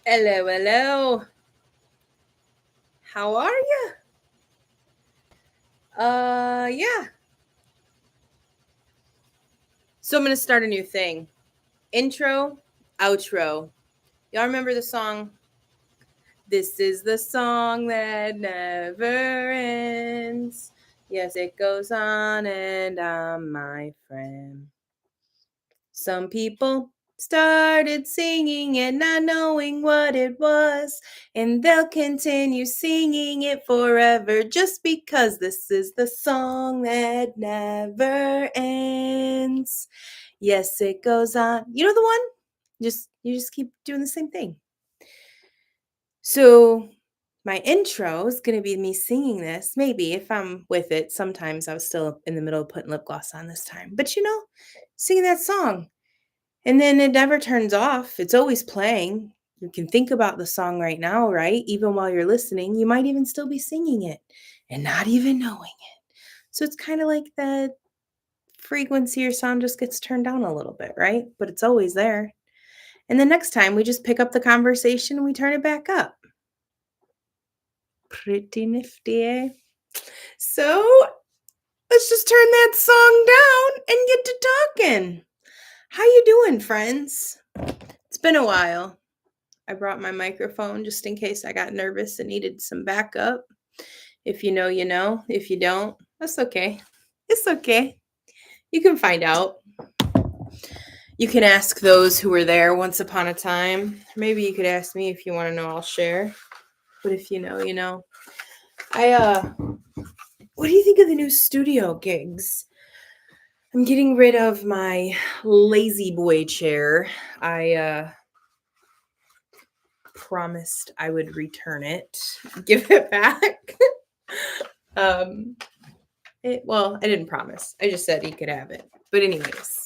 Hello, hello. How are you? Yeah. So I'm gonna start a new thing. Intro, outro. Y'all remember the song? This is the song that never ends. Yes, it goes on and on, my friend. Some people started singing it, not knowing what it was, and they'll continue singing it forever just because this is the song that never ends. Yes, it goes on. You know the one? You just keep doing the same thing. So my intro is going to be me singing this. Maybe if I'm with it. Sometimes I was still in the middle of putting lip gloss on this time. But singing that song. And then it never turns off. It's always playing. You can think about the song right now, right? Even while you're listening, you might even still be singing it and not even knowing it. So it's kind of like that frequency or sound just gets turned down a little bit, right? But it's always there. And the next time we just pick up the conversation and we turn it back up. Pretty nifty, eh? So let's just turn that song down and get to talking. How you doing, friends? It's been a while. I brought my microphone just in case I got nervous and needed some backup. If you know, you know. If you don't, that's okay. It's okay. You can find out. You can ask those who were there once upon a time. Maybe you could ask me if you want to know, I'll share. But if you know, you know. I what do you think of the new studio gigs? I'm getting rid of my lazy boy chair. I promised I would return it, give it back. um I didn't promise. I just said he could have it. But anyways,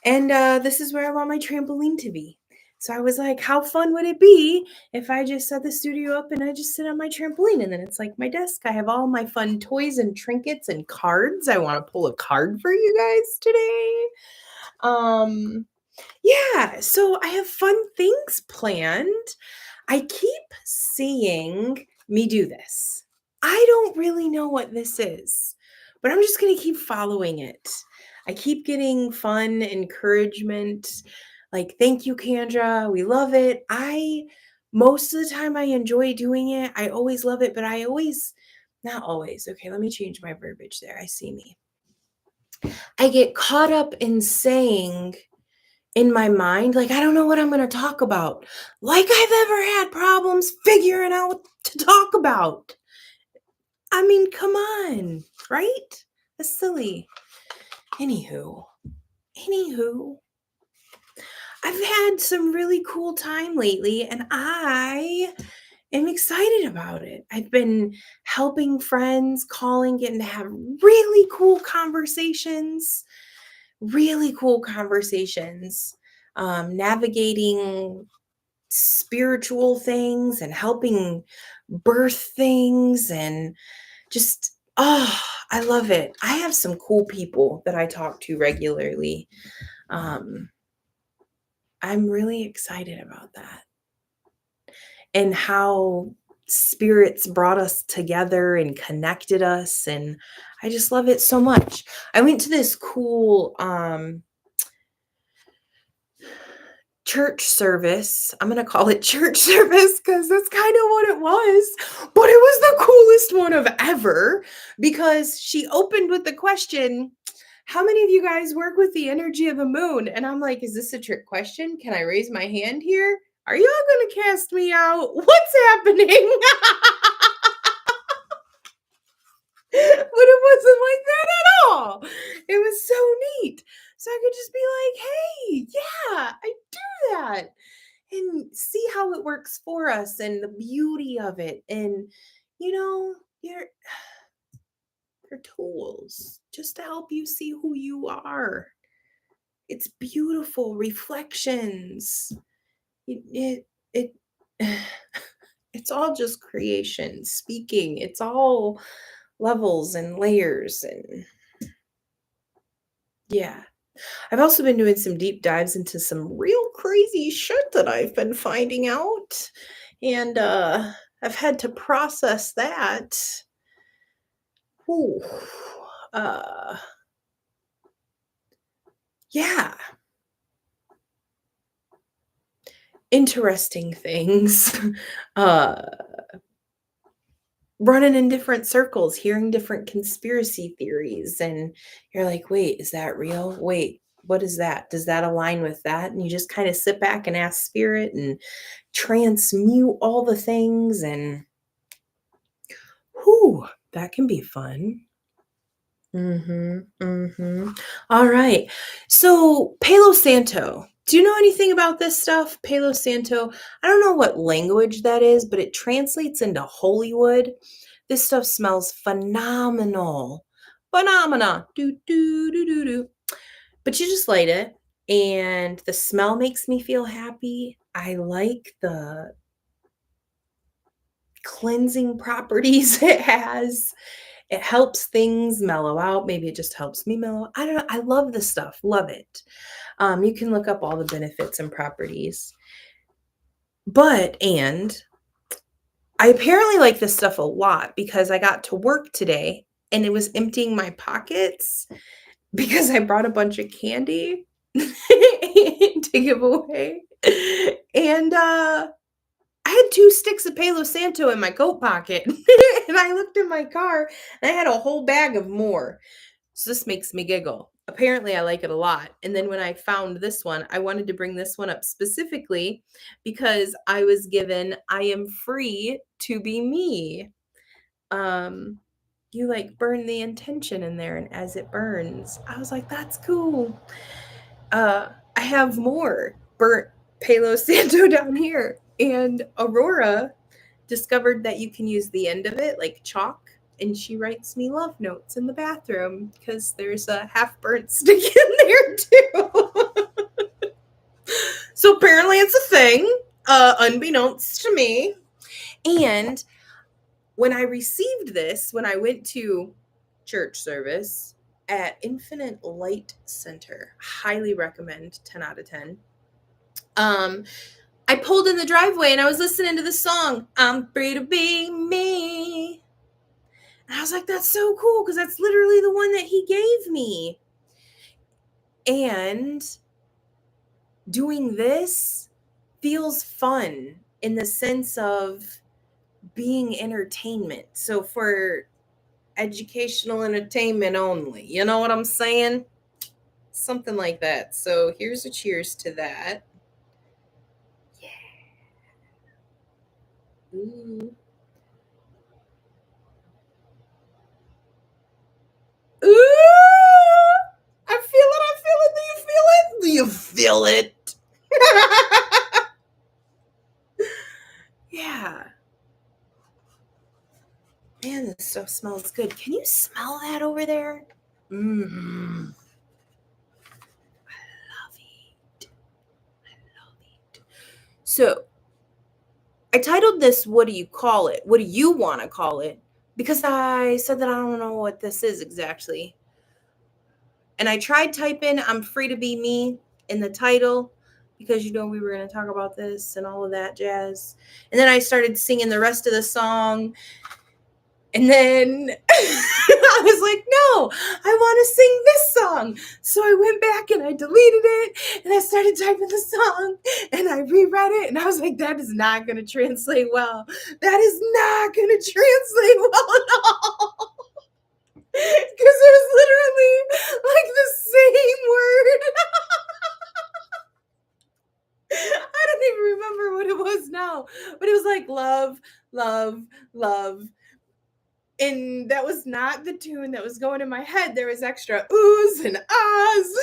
and this is where I want my trampoline to be. So I was like, how fun would it be if I just set the studio up and I just sit on my trampoline and then it's like my desk. I have all my fun toys and trinkets and cards. I want to pull a card for you guys today. Yeah, so I have fun things planned. I keep seeing me do this. I don't really know what this is, but I'm just going to keep following it. I keep getting fun encouragement. Like, thank you, Kendra. We love it. Most of the time, I enjoy doing it. I always love it, but not always. Okay, let me change my verbiage there. I see me. I get caught up in saying, in my mind, like, I don't know what I'm going to talk about. Like I've ever had problems figuring out what to talk about. I mean, come on, right? That's silly. Anywho, I've had some really cool time lately and I am excited about it. I've been helping friends, calling, getting to have really cool conversations, navigating spiritual things and helping birth things and just I love it. I have some cool people that I talk to regularly. um I'm really excited about that and how spirits brought us together and connected us, and I just love it so much. I went to this cool church service. I'm going to call it church service because that's kind of what it was. But it was the coolest one of ever because she opened with the question, how many of you guys work with the energy of the moon? And I'm like, is this a trick question? Can I raise my hand here? Are y'all going to cast me out? What's happening? But it wasn't like that at all. It was so neat. So I could just be like, hey, yeah, I do that. And see how it works for us and the beauty of it. And, you know, your tools just to help you see who you are. It's beautiful reflections. It it's all just creation speaking. It's all levels and layers and yeah. I've also been doing some deep dives into some real crazy shit that I've been finding out, and, I've had to process that. Ooh, uh, yeah, interesting things. Uh, running in different circles, hearing different conspiracy theories, and you're like, "Wait, is that real? Wait, what is that? Does that align with that?" And you just kinda sit back and ask spirit and transmute all the things, and whew, that can be fun. Mhm, mhm. Alright. So, Palo Santo. Do you know anything about this stuff? Palo Santo, I don't know what language that is, but it translates into Hollywood. This stuff smells phenomenal. Phenomena. Do, do, do, do, do. But you just light it, and the smell makes me feel happy. I like the cleansing properties it has. It helps things mellow out. Maybe it just helps me mellow. I don't know. I love this stuff. Love it. You can look up all the benefits and properties. And I apparently like this stuff a lot because I got to work today and it was emptying my pockets because I brought a bunch of candy to give away. And I had 2 sticks of Palo Santo in my coat pocket. And I looked in my car and I had a whole bag of more. So this makes me giggle. Apparently, I like it a lot. And then when I found this one, I wanted to bring this one up specifically because I was given I am free to be me. Um, you like burn the intention in there, and as it burns, I was like, that's cool. I have more burnt Palo Santo down here. And Aurora discovered that you can use the end of it like chalk, and she writes me love notes in the bathroom because there's a half burnt stick in there too. So apparently it's a thing, unbeknownst to me. And when I received this, when I went to church service at Infinite Light Center, highly recommend, 10 out of 10. I pulled in the driveway and I was listening to the song, I'm free to be me. And I was like, that's so cool because that's literally the one that he gave me. And doing this feels fun in the sense of being entertainment. So for educational entertainment only, you know what I'm saying? Something like that. So here's a cheers to that. Yeah. Ooh. Ooh! I feel it. I feel it. Do you feel it? Do you feel it? Yeah. Man, this stuff smells good. Can you smell that over there? Mm-hmm. I love it. I love it. So I titled this, What Do You Call It? What do you want to call it? Because I said that I don't know what this is exactly. And I tried typing I'm free to be me in the title because we were going to talk about this and all of that jazz. And then I started singing the rest of the song. And then I was like, no, I want to sing this song. So I went back and I deleted it and I started typing the song and I reread it. And I was like, that is not going to translate well. That is not going to translate well at all. Because it was literally like the same word. I don't even remember what it was now. But it was like love, love, love. And that was not the tune that was going in my head. There was extra oohs and ahs.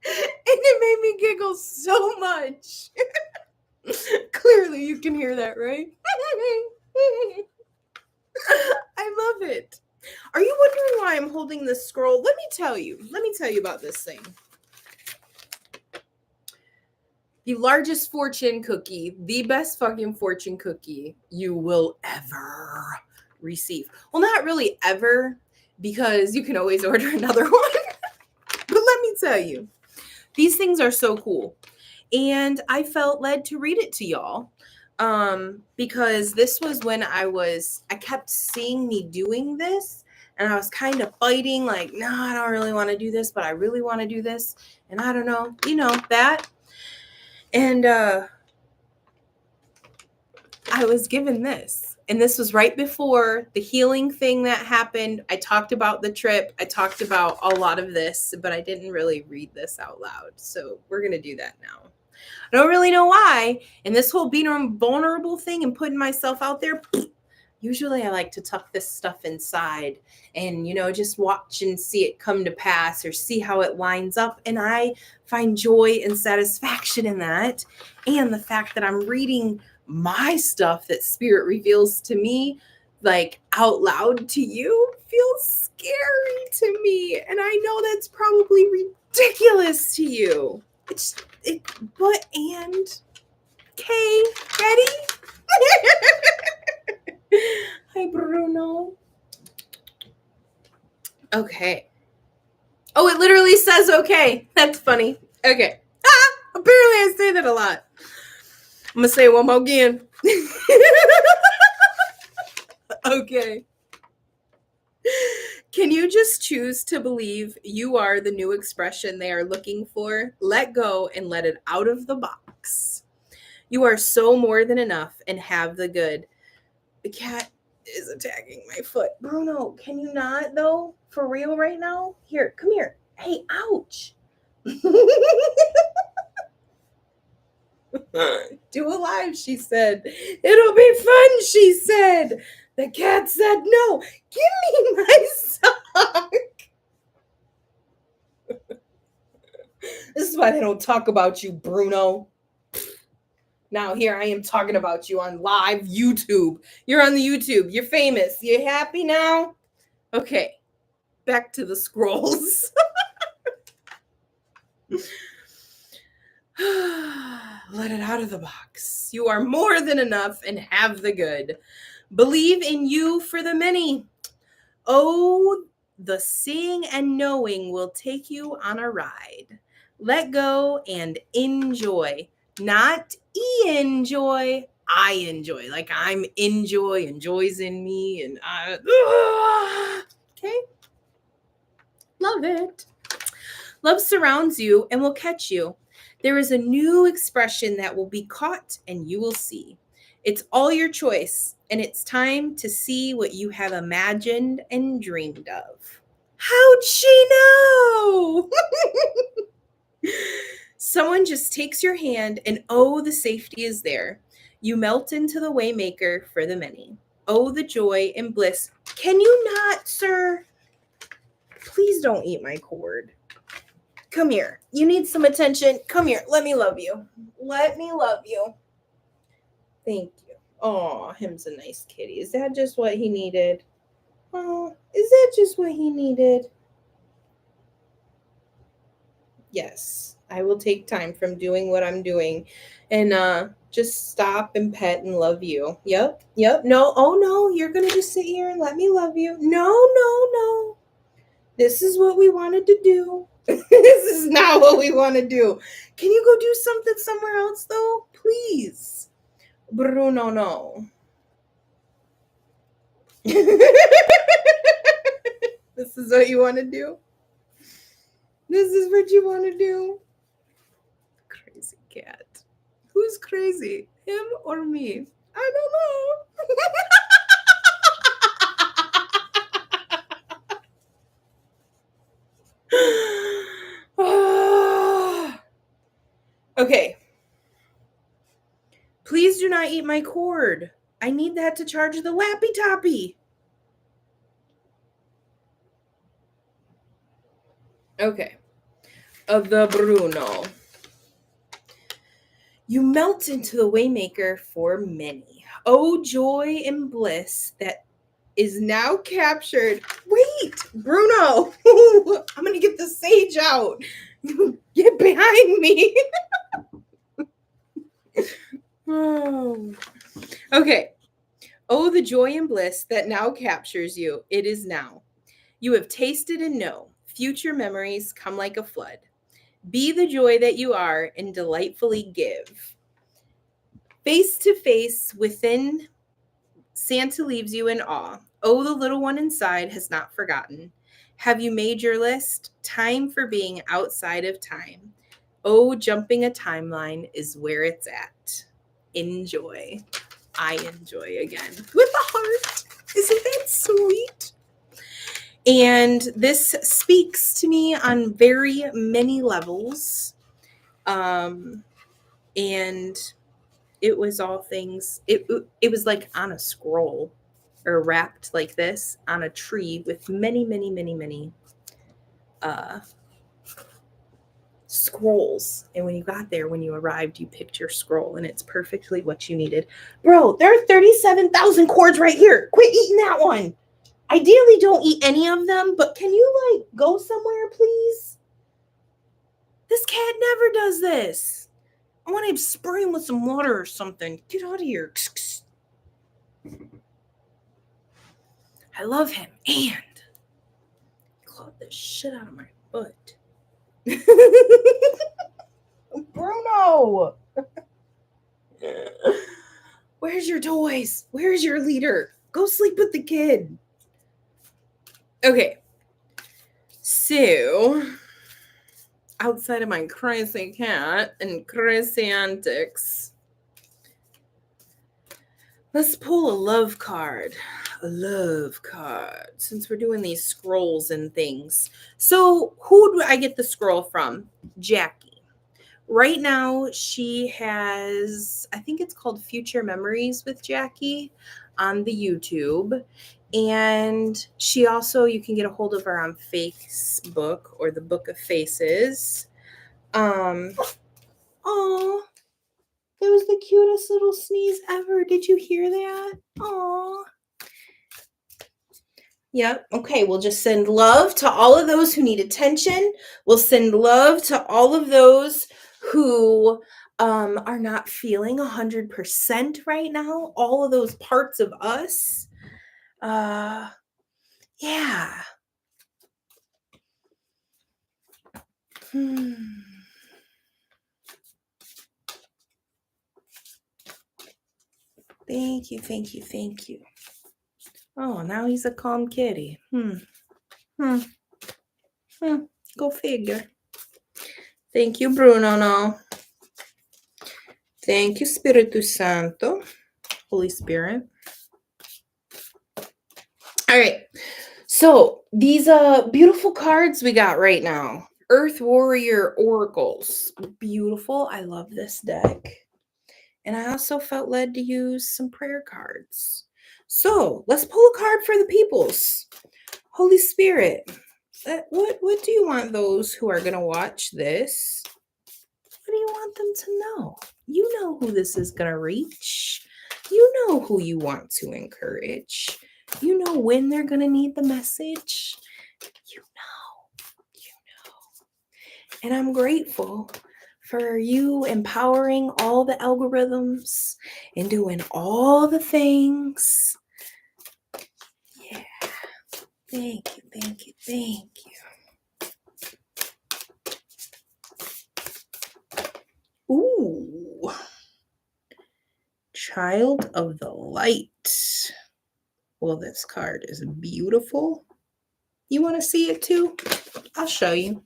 And it made me giggle so much. Clearly, you can hear that, right? I love it. Are you wondering why I'm holding this scroll? Let me tell you. Let me tell you about this thing. The largest fortune cookie, the best fucking fortune cookie you will ever receive. Well, not really ever. because you can always order another one. But let me tell you, these things are so cool. And I felt led to read it to y'all because this was when I kept seeing me doing this, and I was kind of fighting like, no, I don't really want to do this, but I really want to do this. And I don't know, that. And I was given this. And this was right before the healing thing that happened. I talked about the trip. I talked about a lot of this, but I didn't really read this out loud. So we're going to do that now. I don't really know why. And this whole being vulnerable thing and putting myself out there, usually I like to tuck this stuff inside and, just watch and see it come to pass or see how it lines up. And I find joy and satisfaction in that. And the fact that I'm reading my stuff that Spirit reveals to me, like out loud to you, feels scary to me. And I know that's probably ridiculous to you. Okay, ready? Hi, Bruno. Okay. Oh, it literally says okay. That's funny. Okay. Apparently I say that a lot. I'm going to say it one more again. Okay. Can you just choose to believe you are the new expression they are looking for? Let go and let it out of the box. You are so more than enough and have the good. The cat is attacking my foot. Bruno, can you not, though? For real right now? Here, come here. Hey, ouch. Do a live, she said. It'll be fun, she said. The cat said no. Give me my sock. This is why they don't talk about you, Bruno. Now here I am talking about you on live YouTube. You're on the YouTube. You're famous. You happy now? Okay. Back to the scrolls. Let it out of the box. You are more than enough and have the good. Believe in you for the many. Oh, the seeing and knowing will take you on a ride. Let go and enjoy. Not enjoy. I enjoy. Like I'm enjoy and joy's in me. And okay. Love it. Love surrounds you and will catch you. There is a new expression that will be caught and you will see. It's all your choice, and it's time to see what you have imagined and dreamed of. How'd she know? Someone just takes your hand, and oh, the safety is there. You melt into the waymaker for the many. Oh, the joy and bliss. Can you not, sir? Please don't eat my cord. Come here. You need some attention. Come here. Let me love you. Let me love you. Thank you. Oh, him's a nice kitty. Is that just what he needed? Oh, is that just what he needed? Yes, I will take time from doing what I'm doing and just stop and pet and love you. Yep. No, oh no, you're going to just sit here and let me love you. No. This is what we wanted to do. This is not what we want to do. Can you go do something somewhere else, though? Please. Bruno, no. This is what you want to do? This is what you want to do? Crazy cat. Who's crazy? Him or me? I don't know. Okay. Please do not eat my cord. I need that to charge the Lappy Toppy. Okay. Of the Bruno. You melt into the waymaker for many. Oh, joy and bliss that is now captured. Wait, Bruno. I'm going to get the sage out. Get behind me. Oh. Okay. Oh, the joy and bliss that now captures you. It is now. You have tasted and know. Future memories come like a flood. Be the joy that you are and delightfully give. Face to face within, Santa leaves you in awe. Oh, the little one inside has not forgotten. Have you made your list? Time for being outside of time. Oh, jumping a timeline is where it's at. Enjoy. I enjoy again. With a heart. Isn't that sweet? And this speaks to me on very many levels. And it was all things, it was like on a scroll or wrapped like this on a tree with many, many, many, many scrolls. And when you got there, when you arrived, you picked your scroll and it's perfectly what you needed. Bro, there are 37,000 cords right here. Quit eating that one. Ideally, don't eat any of them, but can you like go somewhere, please? This cat never does this. I want to spray him with some water or something. Get out of here. I love him. And clawed the shit out of my butt. Bruno! Where's your toys? Where's your leader? Go sleep with the kid. Okay. So, outside of my crazy cat and crazy antics, let's pull a love card. A love card, since we're doing these scrolls and things. So, who do I get the scroll from? Jackie. Right now, she has, I think it's called Future Memories with Jackie on the YouTube. And she also, you can get a hold of her on Facebook or the Book of Faces. Oh, that was the cutest little sneeze ever. Did you hear that? Oh. Yep. Okay. We'll just send love to all of those who need attention. We'll send love to all of those who are not feeling 100% right now. All of those parts of us. Yeah. Thank you. Thank you. Thank you. Oh, now he's a calm kitty. Go figure. Thank you, Bruno. No. Thank you, Spiritu Santo. Holy Spirit. All right. So these beautiful cards we got right now. Earth Warrior Oracles. Beautiful. I love this deck. And I also felt led to use some prayer cards. So let's pull a card for the peoples. Holy Spirit. What do you want those who are going to watch this? What do you want them to know? You know who this is going to reach. You know who you want to encourage. You know when they're going to need the message. You know. And I'm grateful for you empowering all the algorithms and doing all the things. Yeah. Thank you, thank you, thank you. Ooh. Child of the Light. Well, this card is beautiful. You want to see it too? I'll show you.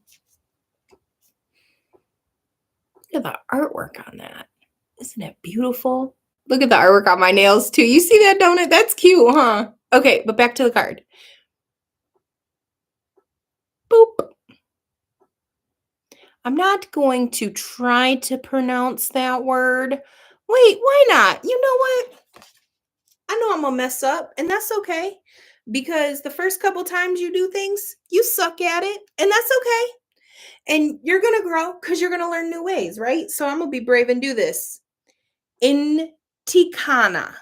Look at the artwork on that. Isn't it beautiful? Look at the artwork on my nails too. You see that, don't it? That's cute, huh? Okay, but back to the card. Boop. I'm not going to try to pronounce that word. Wait, why not? You know what? I know I'm going to mess up, and that's okay. Because the first couple times you do things, you suck at it, and that's okay. And you're going to grow because you're going to learn new ways, right? So I'm going to be brave and do this. Intikana.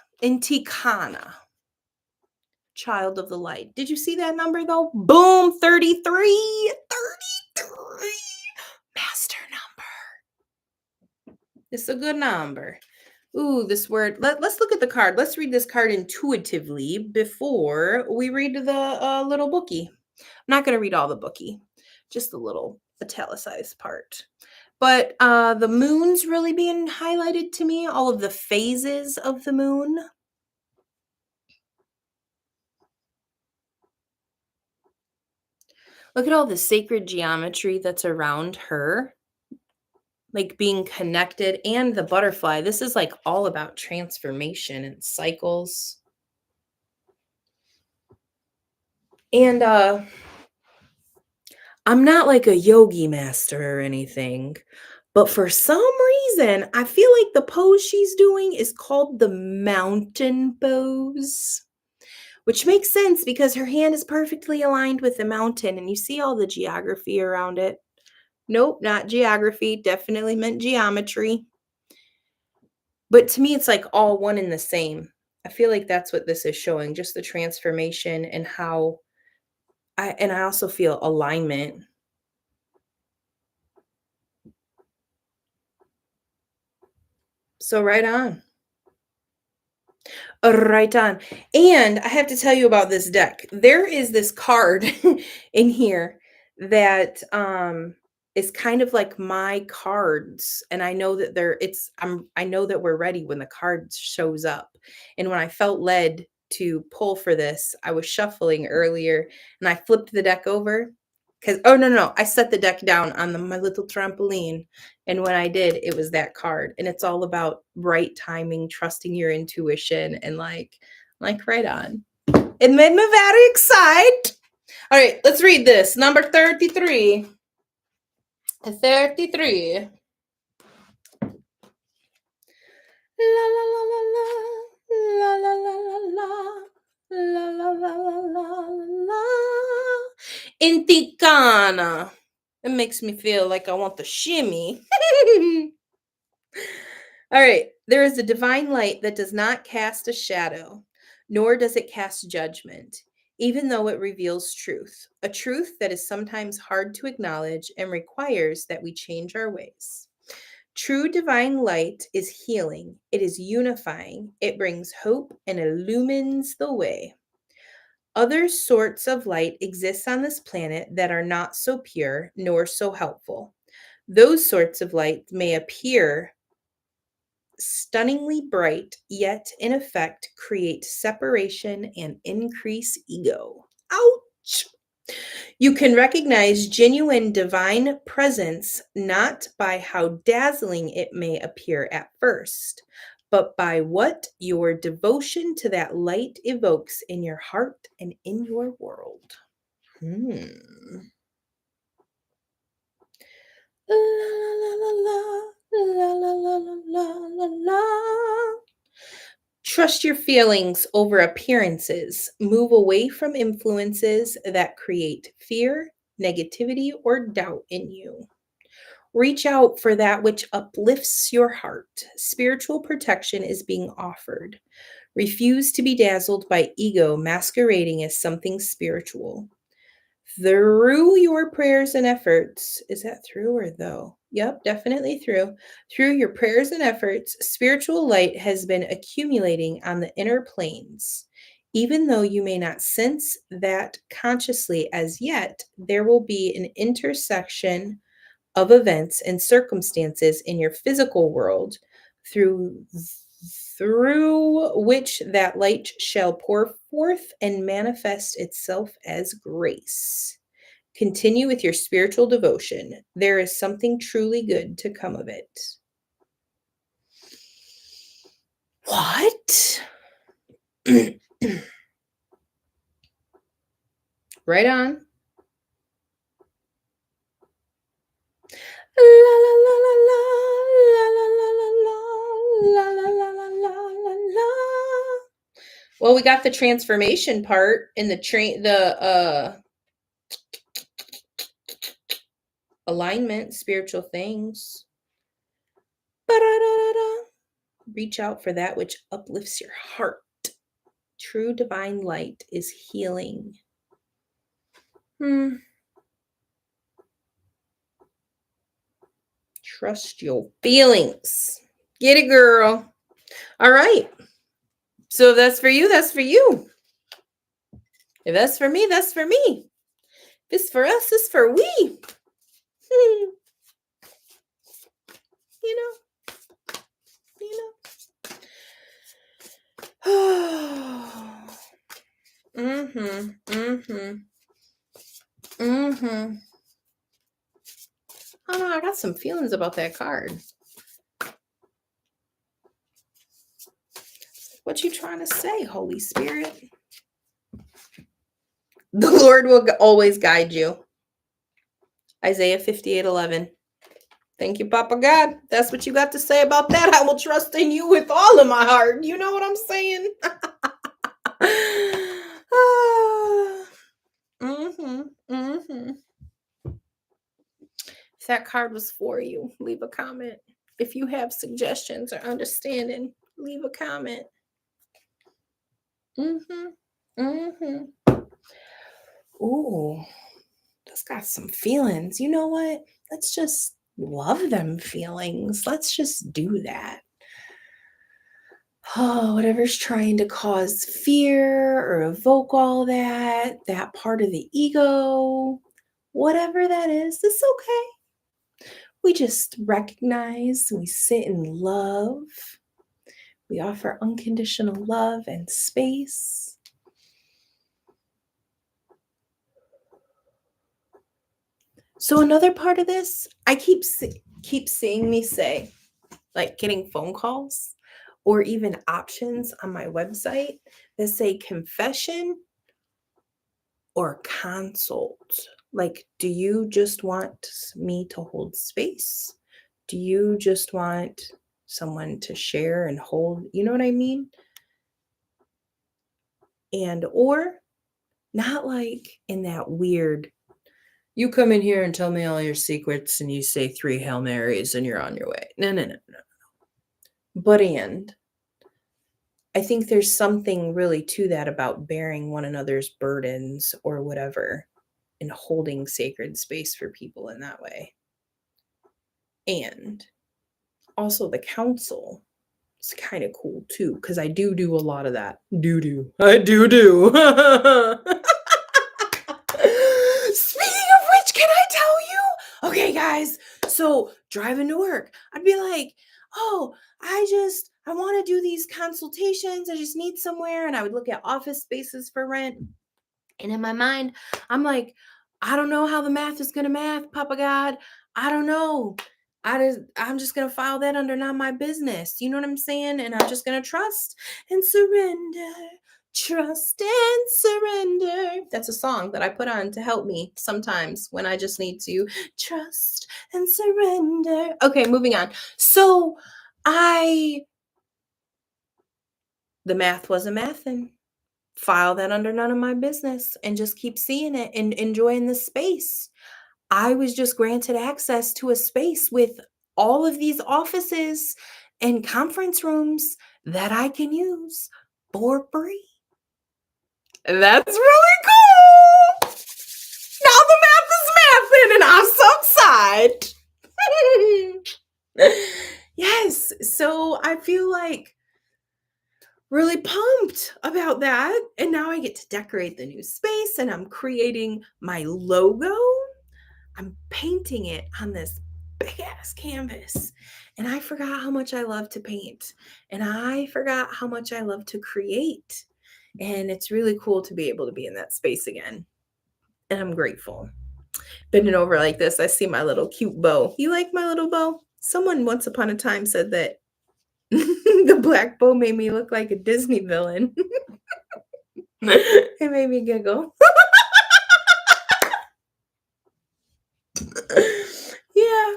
Child of the Light. Did you see that number though? Boom, 33. 33. Master number. It's a good number. Ooh, this word. Let's look at the card. Let's read this card intuitively before we read the little bookie. not going to read all the bookie, just the little italicized part. But the moon's really being highlighted to me, all of the phases of the moon. Look at all the sacred geometry that's around her, like being connected, and the butterfly. This is like all about transformation and cycles. And I'm not like a yogi master or anything, but for some reason, I feel like the pose she's doing is called the mountain pose, which makes sense because her hand is perfectly aligned with the mountain and you see all the geography around it. Nope, not geography, definitely meant geometry. But to me, it's like all one and the same. I feel like that's what this is showing, just the transformation and how I also feel alignment. So right on. Right on. And I have to tell you about this deck. There is this card in here that is kind of like my cards, and I know that I know that we're ready when the card shows up. And when I felt led to pull for this, I was shuffling earlier and I flipped the deck over cuz oh no, I set the deck down on my little trampoline, and when I did, it was that card. And it's all about right timing, trusting your intuition, and like right on. It made me very excited. All right, let's read this. Number 33. 33. La la la la la. La la la la la. La la la la la la. Inticana. It makes me feel like I want the shimmy. All right. There is a divine light that does not cast a shadow, nor does it cast judgment, even though it reveals truth, a truth that is sometimes hard to acknowledge and requires that we change our ways. True divine light is healing, it is unifying, it brings hope and illumines the way. Other sorts of light exist on this planet that are not so pure nor so helpful. Those sorts of light may appear stunningly bright, yet in effect create separation and increase ego. Ouch! You can recognize genuine divine presence not by how dazzling it may appear at first, but by what your devotion to that light evokes in your heart and in your world. La la la la la la la la la la. Trust your feelings over appearances. Move away from influences that create fear, negativity, or doubt in you. Reach out for that which uplifts your heart. Spiritual protection is being offered. Refuse to be dazzled by ego masquerading as something spiritual. Through your prayers and efforts, is that through or though? Yep, definitely through. Through your prayers and efforts, spiritual light has been accumulating on the inner planes. Even though you may not sense that consciously as yet, there will be an intersection of events and circumstances in your physical world through which that light shall pour forth and manifest itself as grace. Continue with your spiritual devotion. There is something truly good to come of it. What? Right on. La la la la la la la la la la la la la la la. Well, we got the transformation part in the alignment, spiritual things. Ba-da-da-da-da. Reach out for that which uplifts your heart. True divine light is healing. Trust your feelings. Get it, girl. All right. So if that's for you, that's for you. If that's for me, that's for me. If it's for us, it's for we. you know, you know. mm-hmm. Mm-hmm. Mm-hmm. I don't know, I got some feelings about that card. What you trying to say, Holy Spirit? The Lord will always guide you. Isaiah 58:11. Thank you, Papa God. That's what you got to say about that. I will trust in you with all of my heart. You know what I'm saying? mm-hmm, mm-hmm. If that card was for you, leave a comment. If you have suggestions or understanding, leave a comment. Mm-hmm. Mm-hmm. Ooh, that's got some feelings. You know what? Let's just love them feelings. Let's just do that. Oh, whatever's trying to cause fear or evoke all that part of the ego, whatever that is, it's okay. We just recognize, we sit in love, we offer unconditional love and space. So another part of this, I keep seeing me say, like getting phone calls or even options on my website that say confession or consult. Like, do you just want me to hold space? Do you just want someone to share and hold? You know what I mean? And or not like in that weird, you come in here and tell me all your secrets and you say 3 Hail Marys and you're on your way. No, no, no, no. But and I think there's something really to that about bearing one another's burdens or whatever and holding sacred space for people in that way. And also the council is kind of cool too, because I do a lot of that. I do. Speaking of which, can I tell you? Okay, guys. So driving to work, I'd be like, oh, I want to do these consultations. I just need somewhere. And I would look at office spaces for rent. And in my mind, I'm like, I don't know how the math is going to math, Papa God. I don't know. I'm just going to file that under not my business. You know what I'm saying? And I'm just going to trust and surrender. Trust and surrender. That's a song that I put on to help me sometimes when I just need to trust and surrender. Okay, moving on. So the math wasn't mathing. File that under none of my business and just keep seeing it and enjoying the space. I was just granted access to a space with all of these offices and conference rooms that I can use for free. That's really cool. Now the math is mathing and I'm so excited. Yes, so I feel like really pumped about that. And now I get to decorate the new space and I'm creating my logo. I'm painting it on this big ass canvas. And I forgot how much I love to paint. And I forgot how much I love to create. And it's really cool to be able to be in that space again. And I'm grateful. Bending over like this, I see my little cute bow. You like my little bow? Someone once upon a time said that the black bow made me look like a Disney villain. It made me giggle. Yeah.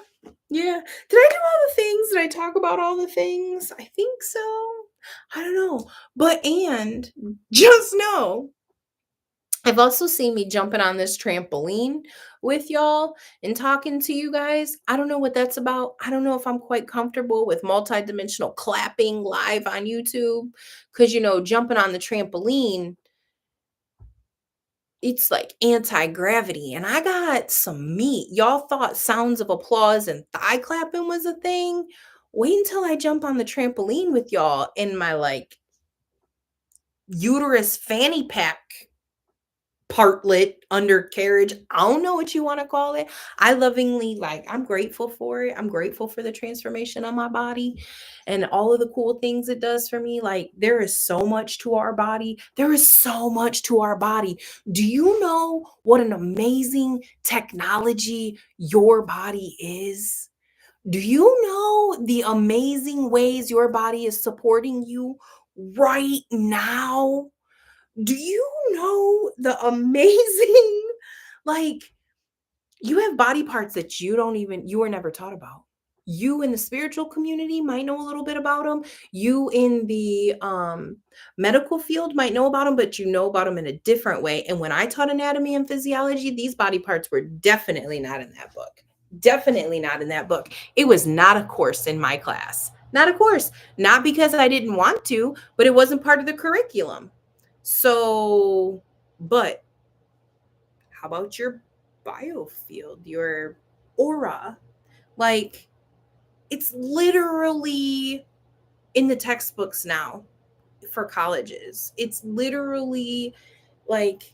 Yeah. Did I do all the things? Did I talk about all the things? I think so. I don't know. But and just know, I've also seen me jumping on this trampoline with y'all and talking to you guys. I don't know what that's about. I don't know if I'm quite comfortable with multidimensional clapping live on YouTube. Because, jumping on the trampoline, it's like anti-gravity. And I got some meat. Y'all thought sounds of applause and thigh clapping was a thing. Wait until I jump on the trampoline with y'all in my like uterus fanny pack partlet, undercarriage. I don't know what you want to call it. I lovingly, like, I'm grateful for it. I'm grateful for the transformation on my body and all of the cool things it does for me. Like, there is so much to our body. There is so much to our body. Do you know what an amazing technology your body is? Do you know the amazing ways your body is supporting you right now? Do you know the amazing like, you have body parts that you were never taught about. You in the spiritual community might know a little bit about them. You in the, medical field might know about them, but you know about them in a different way, and when I taught anatomy and physiology, these body parts were definitely not in that book. Definitely not in that book. It was not a course in my class. Not a course. Not because I didn't want to, but it wasn't part of the curriculum. So, but how about your biofield, your aura? Like, it's literally in the textbooks now for colleges. It's literally like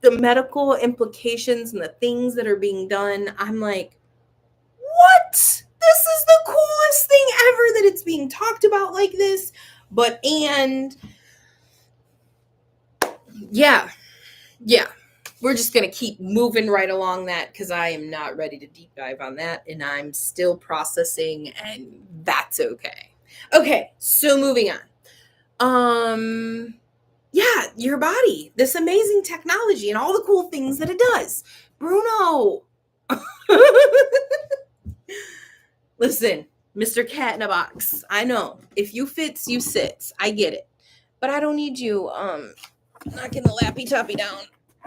the medical implications and the things that are being done. I'm like, what? This is the coolest thing ever that it's being talked about like this. But, and yeah, yeah, we're just going to keep moving right along that because I am not ready to deep dive on that and I'm still processing, and that's okay. Okay, so moving on. Yeah, your body, this amazing technology and all the cool things that it does. Bruno. Listen, Mr. Cat in a Box. I know. If you fits, you sits. I get it. But I don't need you knocking the lappy toppy down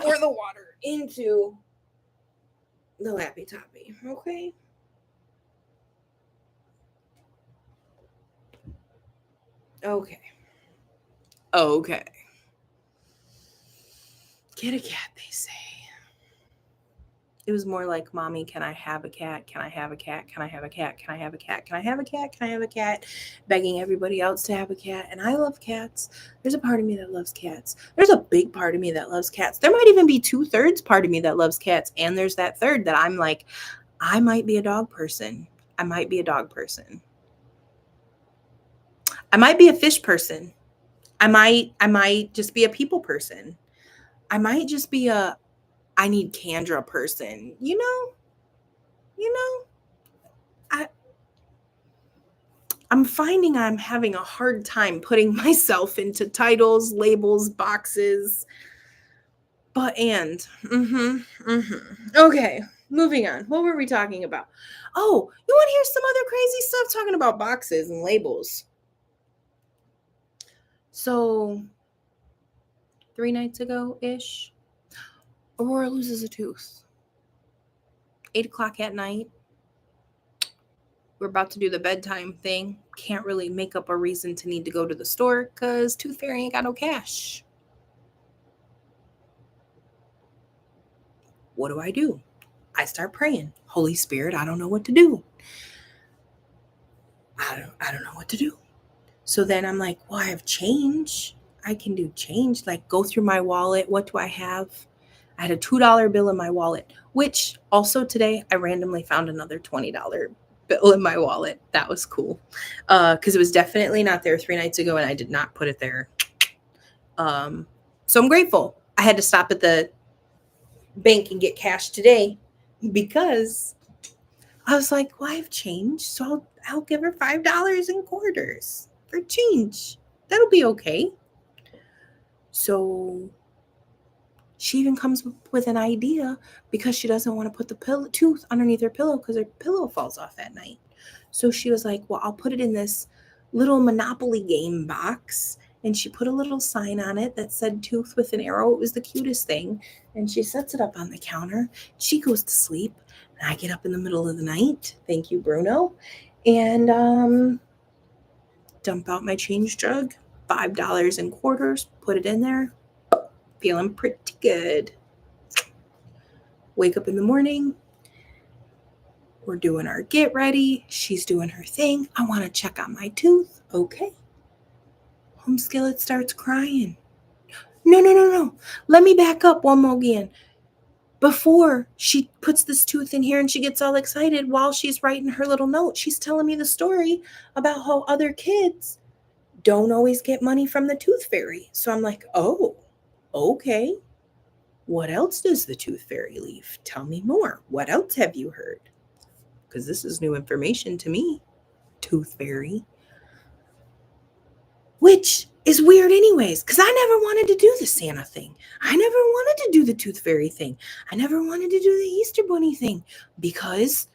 or the water into the lappy toppy. Okay? Okay. Okay. Get a cat, they say. It was more like, Mommy, can I have a cat? Can I have a cat? Can I have a cat? Can I have a cat? Can I have a cat? Can I have a cat? Begging everybody else to have a cat. And I love cats. There's a part of me that loves cats. There's a big part of me that loves cats. There might even be 2/3 part of me that loves cats. And there's that third that I'm like, I might be a dog person. I might be a dog person. I might be a fish person. I might just be a people person. I might just be a I need Candra person. You know, I I'm finding I'm having a hard time putting myself into titles, labels, boxes. But and okay, moving on. What were we talking about? Oh, you want to hear some other crazy stuff talking about boxes and labels? So 3 nights ago ish, Aurora loses a tooth. 8 o'clock at night. We're about to do the bedtime thing. Can't really make up a reason to need to go to the store because Tooth Fairy ain't got no cash. What do? I start praying. Holy Spirit, I don't know what to do. I don't know what to do. So then I'm like, well, I have change. I can do change. Like, go through my wallet. What do I have? I had a $2 bill in my wallet, which also today I randomly found another $20 bill in my wallet. That was cool. Because it was definitely not there 3 nights ago and I did not put it there. So I'm grateful. I had to stop at the bank and get cash today because I was like, well, I have change, so I'll give her $5 in quarters for change. That'll be okay. So she even comes up with an idea because she doesn't want to put the tooth underneath her pillow because her pillow falls off at night. So she was like, well, I'll put it in this little Monopoly game box. And she put a little sign on it that said tooth with an arrow. It was the cutest thing. And she sets it up on the counter. She goes to sleep. And I get up in the middle of the night. Thank you, Bruno. And dump out my change jug. $5 in quarters. Put it in there. Feeling pretty good. Wake up in the morning. We're doing our get ready. She's doing her thing. I want to check on my tooth. Okay. Home Skillet starts crying. No. Let me back up one more again. Before she puts this tooth in here and she gets all excited while she's writing her little note, she's telling me the story about how other kids don't always get money from the tooth fairy. So I'm like, oh, okay. What else does the tooth fairy leave? Tell me more. What else have you heard? Because this is new information to me. Tooth fairy. Which is weird anyways, because I never wanted to do the Santa thing. I never wanted to do the tooth fairy thing. I never wanted to do the Easter bunny thing because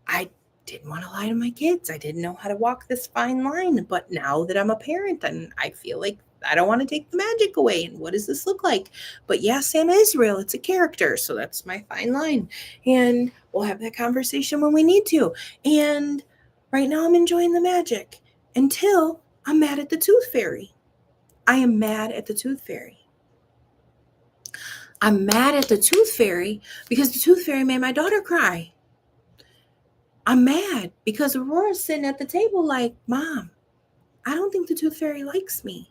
I didn't want to lie to my kids. I didn't know how to walk this fine line. But now that I'm a parent and I feel like I don't want to take the magic away. And what does this look like? But yeah, Santa is real. It's a character. So that's my fine line. And we'll have that conversation when we need to. And right now I'm enjoying the magic until I'm mad at the tooth fairy. I am mad at the tooth fairy. I'm mad at the tooth fairy because the tooth fairy made my daughter cry. I'm mad because Aurora's sitting at the table like, Mom, I don't think the tooth fairy likes me.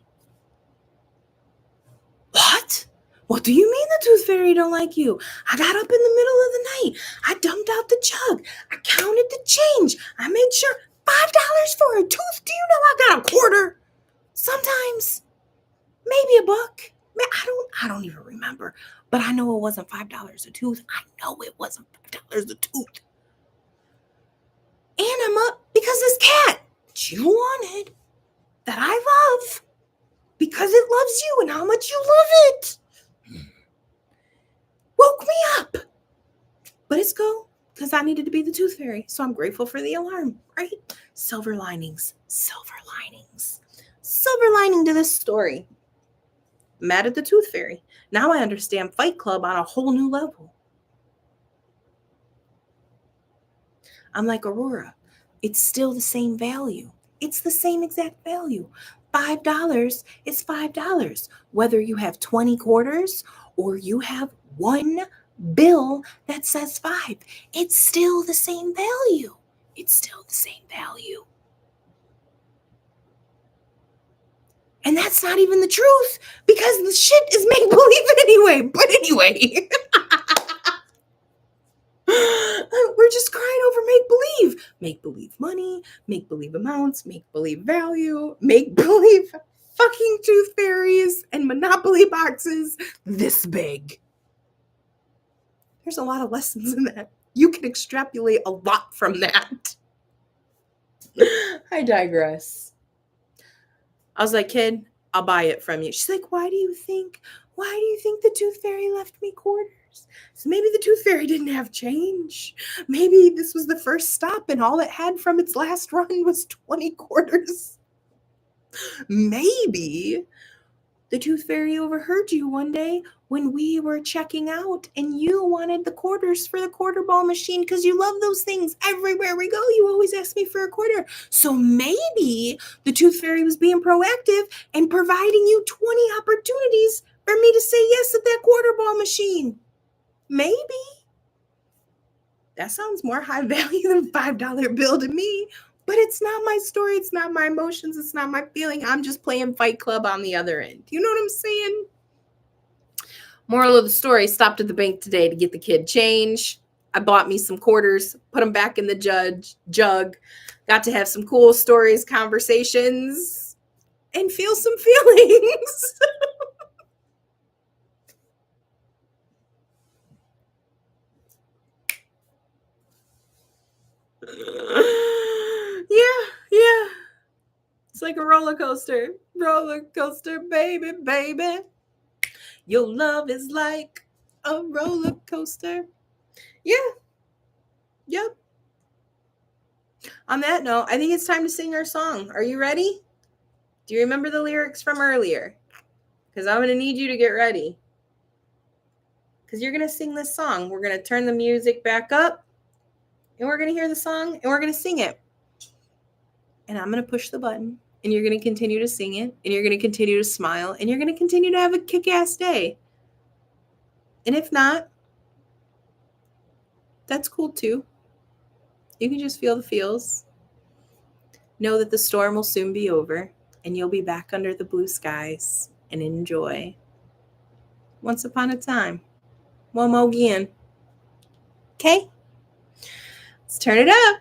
What? What do you mean the tooth fairy don't like you? I got up in the middle of the night. I dumped out the jug. I counted the change. I made sure $5 for a tooth. Do you know I got a quarter? Sometimes, maybe a buck. Man, I don't even remember. But I know it wasn't $5 a tooth. I know it wasn't $5 a tooth. And I'm up because this cat that you wanted, that I love, because it loves you and how much you love it, woke me up. But it's cool because I needed to be the tooth fairy. So I'm grateful for the alarm, right? Silver linings, silver linings. Silver lining to this story. Mad at the tooth fairy. Now I understand Fight Club on a whole new level. I'm like, Aurora, it's still the same value. It's the same exact value. $5 is $5. Whether you have 20 quarters or you have one bill that says 5, it's still the same value. It's still the same value. And that's not even the truth because the shit is make believe anyway. But anyway. We're just crying over make believe money, make believe amounts, make believe value, make believe fucking tooth fairies and Monopoly boxes this big. There's a lot of lessons in that. You can extrapolate a lot from that. I digress. I was like, kid, I'll buy it from you. She's like, why do you think the tooth fairy left me quarters? So maybe the tooth fairy didn't have change. Maybe this was the first stop and all it had from its last run was 20 quarters. Maybe the tooth fairy overheard you one day when we were checking out and you wanted the quarters for the quarter ball machine because you love those things. Everywhere we go, you always ask me for a quarter. So maybe the tooth fairy was being proactive and providing you 20 opportunities for me to say yes at that quarter ball machine. Maybe. That sounds more high value than $5 bill to me. But it's not my story. It's not my emotions. It's not my feeling. I'm just playing Fight Club on the other end. You know what I'm saying? Moral of the story, stopped at the bank today to get the kid change. I bought me some quarters, put them back in the jug. Got to have some cool stories, conversations, and feel some feelings. Yeah. It's like a roller coaster. Roller coaster, baby, baby. Your love is like a roller coaster. Yeah. Yep. On that note, I think it's time to sing our song. Are you ready? Do you remember the lyrics from earlier? Because I'm going to need you to get ready. Because you're going to sing this song. We're going to turn the music back up. And we're going to hear the song. And we're going to sing it. And I'm going to push the button. And you're going to continue to sing it. And you're going to continue to smile. And you're going to continue to have a kick-ass day. And if not, that's cool too. You can just feel the feels. Know that the storm will soon be over. And you'll be back under the blue skies. And enjoy. Once upon a time. One more again. Okay? Let's turn it up.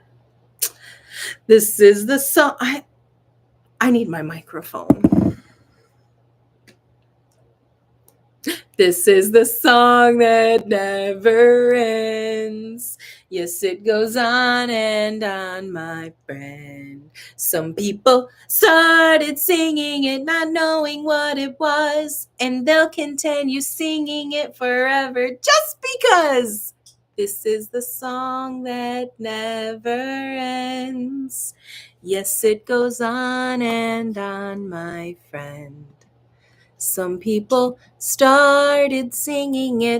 This is the song. I need my microphone. This is the song that never ends. Yes, it goes on and on, my friend. Some people started singing it, not knowing what it was, and they'll continue singing it forever just because. This is the song that never ends. Yes, it goes on and on, my friend. Some people started singing it,